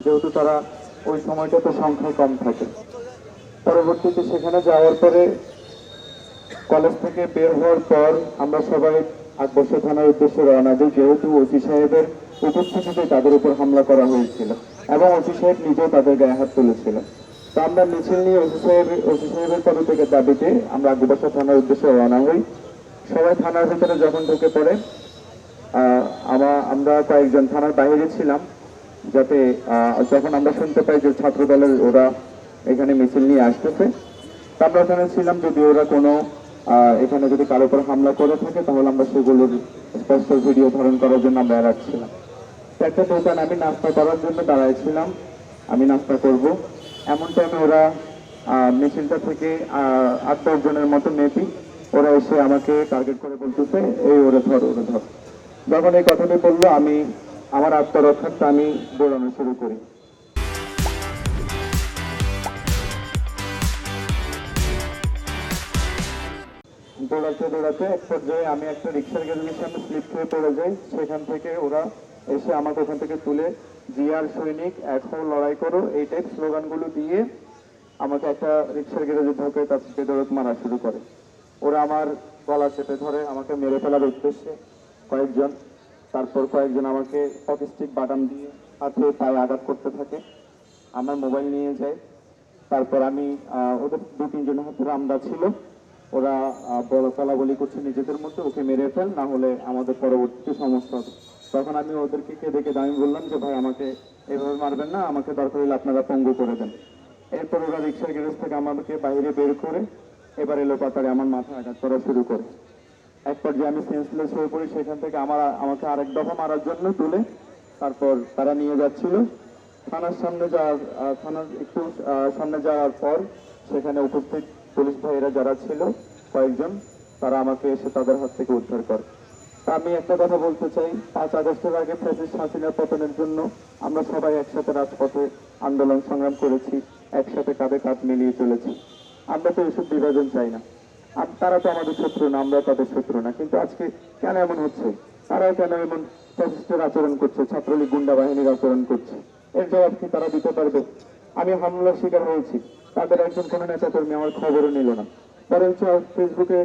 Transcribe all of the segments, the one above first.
যেহেতু তারা ওই সময়টাতে সংখ্যায় কম থাকে। পরবর্তীতে সেখানে যাওয়ার পরে কলেজ থেকে বের হওয়ার পর আমরা সবাই আকবর্ষ থানার উদ্দেশ্যে রওনা দিই, যেহেতু ওসি সাহেবের উপস্থিতিতে তাদের উপর হামলা করা হয়েছিল এবং ওসি সাহেব নিজেও তাদের গায়ে হাত তুলেছিল। তো আমরা মিছিল নিয়ে ওসি সাহেবের পদত্যাগের দাবিতে আমরা আকবর্ষ থানার উদ্দেশ্যে রওনা হই। সবাই থানার ভিতরে যখন ঢুকে পড়ে, আমরা কয়েকজন থানার বাইরে ছিলাম, যাতে যখন আমরা শুনতে পাই যে ছাত্র দলের ওরা এখানে মিছিল নিয়ে আসতেছে, আমরা ওখানে ছিলাম। যদি ওরা কোনো এখানে যদি কারো উপর হামলা করে থাকে তাহলে আমরা সেগুলোর স্পষ্ট ভিডিও ধারণ করার জন্য আমরা অ্যালার্ট ছিলাম। একটা দোকান আমি নাস্তা করার জন্য দাঁড়াইছিলাম, আমি নাস্তা করব, এমন টাইমে ওরা মিছিলটা থেকে 8-10 জনের মতো মেপি ওরা এসে আমাকে টার্গেট করে বলতেছে, এই ওরে ধর ওরে ধর। যখন এই কথাটি বললো, আমি আমার আত্মরক্ষার্থে আমি দৌড়ানো শুরু করি। দৌড়াতে দৌড়াতে এক পর্যায়ে আমি একটা রিক্সার গ্যারেজের সামনে স্লিপ খেয়ে পড়ে যাই। সেখান থেকে ওরা এসে আমাকে ওখান থেকে তুলে জিয়ার সৈনিক এখন লড়াই করো এই টাইপ স্লোগানগুলো দিয়ে আমাকে একটা রিক্সার গ্যারেজে ঢোকে, তার বেদরত মারা শুরু করে। ওরা আমার গলা চেপে ধরে আমাকে মেরে ফেলার উদ্দেশ্যে কয়েকজন, তারপর কয়েকজন আমাকে হকিস্টিক বাটাম দিয়ে হাতে পায়ে আঘাত করতে থাকে, আমার মোবাইল নিয়ে যায়। তারপর আমি ওদের 2-3 জনের হাতে রামদা ছিল, ওরা বড় বলাবলি করছে নিজেদের মধ্যে, ওকে মেরে ফেল, না হলে আমাদের পরবর্তীতে সমস্যা হবে। তখন আমি ওদেরকে কেঁদে আমি বললাম যে ভাই আমাকে এভাবে মারবেন না, আমাকে দরকার হলে আপনারা পঙ্গু করে দেন। এরপর ওরা রিক্সার গ্যারেজ থেকে আমাকে বাইরে বের করে এবার এলো পাতারে আমার মাথায় আঘাত করা শুরু করে। এক পর্যায়ে আমি সেন্সলেস হয়ে পড়ি। সেখান থেকে আমাকে আরেক দফা মারার জন্য তুলে তারপর তারা নিয়ে যাচ্ছিল থানার সামনে। থানার একটু সামনে যাওয়ার পর সেখানে উপস্থিত পুলিশ ভাইয়েরা যারা ছিল কয়েকজন, তারা আমাকে এসে তাদের হাত থেকে উদ্ধার করে। তা আমি একটা কথা বলতে চাই, 5 আগস্টের আগে ফ্যাসিস্ট হাসিনার পতনের জন্য আমরা সবাই একসাথে রাজপথে আন্দোলন সংগ্রাম করেছি, একসাথে কাঁধে কাঁধ মিলিয়ে চলেছি। আমরা তো এসব বিভাজন চাই না। আর তারা তো আমাদের শত্রু না, আমরা তাদের শত্রু না। কিন্তু আজকে কেন এমন হচ্ছে? তারাও কেন এমন ফ্যাসিস্টের আচরণ করছে, ছাত্রলীগ গুন্ডা বাহিনীর আচরণ করছে? এর জবাব কি তারা দিতে পারবে? আমি হামলার শিকার হয়েছি, তাদের একজন কোনো নেতা কর্মী আমার খবরও নিল না, বরঞ্চ ফেসবুকে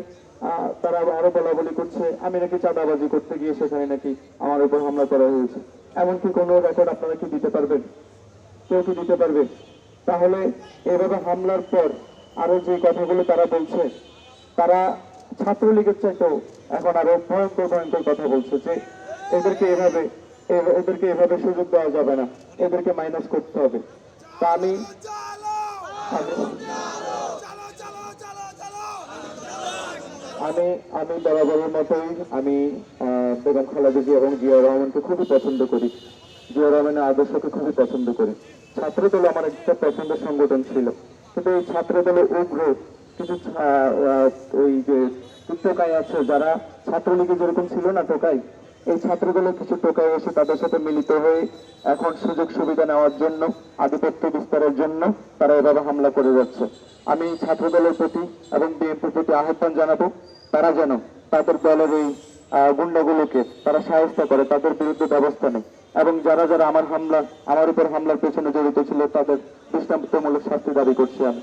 তারা আরো বলাবলি করছে আমি নাকি চাঁদাবাজি করতে গিয়ে সেখানে নাকি আমার উপর হামলা করা হয়েছে। এমনকি কোনো রেকর্ড আপনারা কি দিতে পারবেন? কেউ কি দিতে পারবে? তাহলে এভাবে হামলার পর আরো যে কথাগুলো তারা বলছে, তারা ছাত্রলীগের চাইতেও এখন আরো ভয়ঙ্কর ভয়ঙ্কর কথা বলছে যে এদেরকে এভাবে সুযোগ দেওয়া যাবে না, এদেরকে মাইনাস করতে হবে। তা আমি আমি আমি বরাবরের মতোই আমি বেগম খালেদা জিয়া এবং জিয়াউর রহমানকে খুবই পছন্দ করি, জিয়াউর রহমানের আদর্শকে খুবই পছন্দ করি। ছাত্রদল আমার একটা পছন্দের সংগঠন ছিল, কিন্তু এই ছাত্রদলের উগ্র কিছু ওই যে টোকাই আছে, যারা ছাত্রলীগে যেরকম ছিল না টোকাই, এই ছাত্রদলের কিছু টোকাই এসে তাদের সাথে মিলিত হয়ে এখন সুযোগ সুবিধা নেওয়ার জন্য, আধিপত্য বিস্তারের জন্য তারা এভাবে হামলা করে যাচ্ছে। আমি ছাত্রদলের প্রতি এবং বিএনপির প্রতি আহ্বান জানাবো, তারা যেন তাদের দলের এই গুন্ডাগুলোকে তারা সাহায্য করে, তাদের বিরুদ্ধে ব্যবস্থা নেয় এবং যারা যারা আমার উপর হামলার পেছনে জড়িত ছিল তাদের দৃষ্টান্তমূলক শাস্তি দাবি করছি আমি।